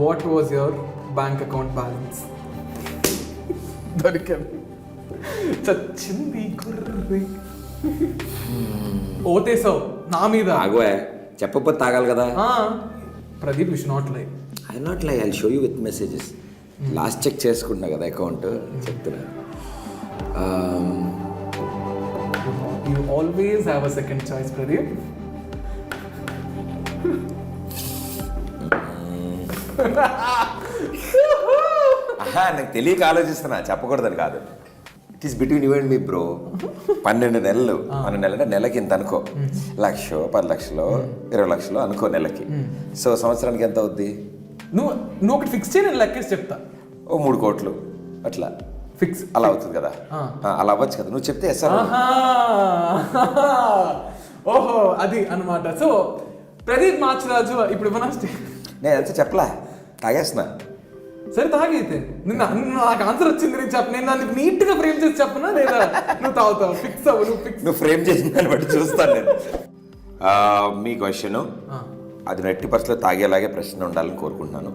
What was your bank account balance? దొరికాను. చచ్చింది గుర్రి. ఓతేసావు నా మీద. ఆగోయా, చెప్పకపోతే తాగాలి కదా. Pradeep wish not like. I not like, I show you with messages. Last check చేసుకుంటున్నా కదా అకౌంట్, చెప్తున్నా. You always have a second choice, Pradeep. నాకు తెలియక ఆలోచిస్తున్నా, చెప్పకూడదని కాదు. It is between you and me bro. 12 నెలలు, 12 నెలలు అంటే నెలకి ఇంత అనుకో. 1,00,000, 10 లక్షలు, 20 లక్షలు అనుకో నెలకి. సో సంవత్సరానికి ఎంత అవుద్ది? నువ్వు ఒకటి ఫిక్స్ చేయి, నేను లెక్కేసి చెప్తా. ఓ 3 కోట్లు అట్లా ఫిక్స్ అలా అవుతుంది కదా. అలా అవ్వచ్చు కదా, నువ్వు చెప్తే ఎస్. ఓహో అది అనమాట. సో ప్రదీప్ మాచిరాజు ఇప్పుడు ఇవ్వనా? నేను ఎంత చెప్పలా, తాగేస్తున్నా. సరే తాగైతే. నాకు ఆన్సర్ వచ్చింది, నేను చెప్ప. నేను దానికి నీట్ గా ఫ్రేమ్ చేసి చెప్పనా లేదా? నువ్వు తాగుతావు, ఫిక్స్ అవ్వు. నువ్వు ఫ్రేమ్ చేసిన దాన్ని బట్టి చూస్తాను నేను. మీ క్వశ్చన్ అది 90% తాగేలాగే ప్రశ్న ఉండాలని కోరుకుంటున్నాను.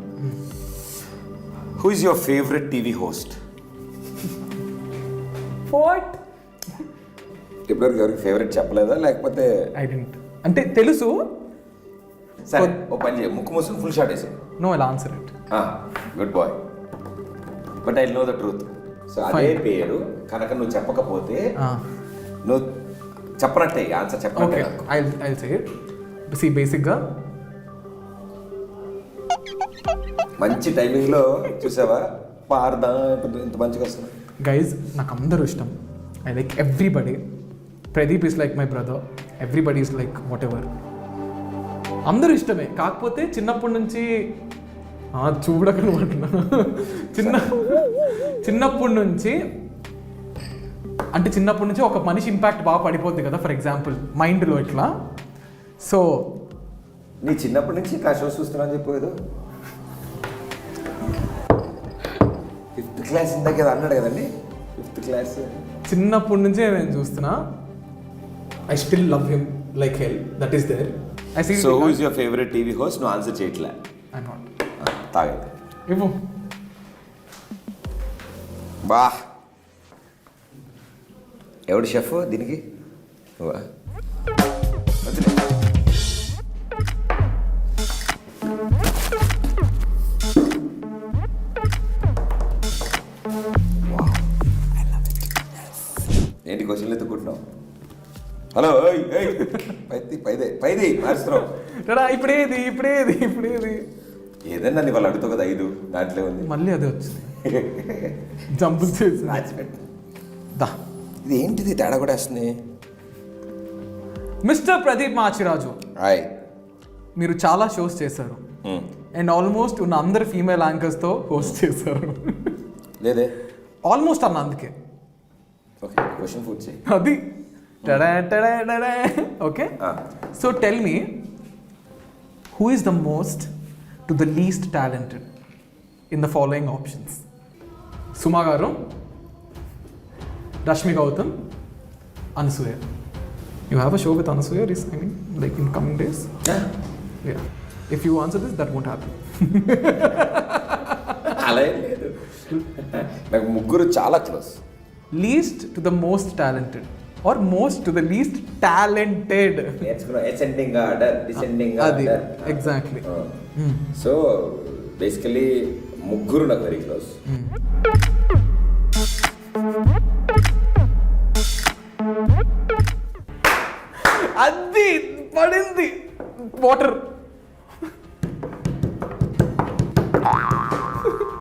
Who is your favourite TV host? What? ఇప్పటివరకు ఎవరికి ఫేవరెట్ చెప్పలేదా, లేకపోతే? ఐ డోంట్, అంటే తెలుసు. సరే ఓ పని చేయ, ముక్కు మూసుకుని ఫుల్ షాట్ వేసి. No, I'll answer it. Good boy, but I know the truth. So అదే పేరు కనుక నువ్వు చెప్పకపోతే నువ్వు చెప్పనట్టే, ఆన్సర్ చెప్పనట్టే. I'll say it. సి బేసిక్గా మంచి టైమింగ్లో చూసావా, పారదా ఇంత మంచిగా వస్తుంది. గైజ్ నాకు అందరూ ఇష్టం. I like everybody. Pradeep is like my brother, everybody is like what ever. అందరూ ఇష్టమే. కాకపోతే చిన్నప్పటి నుంచి చూడకనమాట. చిన్నప్పటి నుంచి అంటే చిన్నప్పటి నుంచి ఒక మనిషి ఇంపాక్ట్ బాగా పడిపోద్ది కదా. ఫర్ ఎగ్జాంపుల్ మైండ్లో ఇట్లా. సో నీ చిన్నప్పటి నుంచి ఆ షో చూస్తున్నా అని చెప్పేది. 5th క్లాస్ ఇందాక అన్నాడు కదండి, 5th క్లాస్. చిన్నప్పటి నుంచే నేను చూస్తున్నా. I still love him like hell. That is there. So who is your favourite TV host? నువ్వు ఆన్సర్ చేయట్లే. I not. తాగైతే ఇవ్వు. బా, ఎవడు షెఫ్ దీనికి? ఏంటి క్వశ్చన్లు ఎత్తుకుంటున్నావు? హలో, పైది మారుస్తున్నావు. ఇప్పుడేది ఏదన్నా నీ వాళ్ళు అడుగుతావు కదా 5, దాంట్లో ఉంది. మళ్ళీ అదే వచ్చింది. జంపులు చేసి ఇది ఏంటిది తేడా కూడా వస్తుంది. Mister Pradeep Machiraju, hi. మీరు చాలా షోస్ చేశారు అండ్ ఆల్మోస్ట్ ఉన్న అందరు ఫీమేల్ యాంకర్స్తో హోస్ట్ చేశారు. లేదే, ఆల్మోస్ట్ అన్న. అందుకే ఓకే, క్వశ్చన్ పూర్తి చేయి. అది okay. So tell me, who is the most to the least talented in the following options? Suma గారు, Rashmi Gautam, Anasuya. You have a show with Anasuya like in coming days. If you answer this, that won't happen. అలా ఏం లేదు, నాకు ముగ్గురు చాలా close. Least to the most talented or most to the least talented? Ascending order, descending order. Exactly. So basically ముగ్గురు నాకు very close. అది పడింది వాటర్.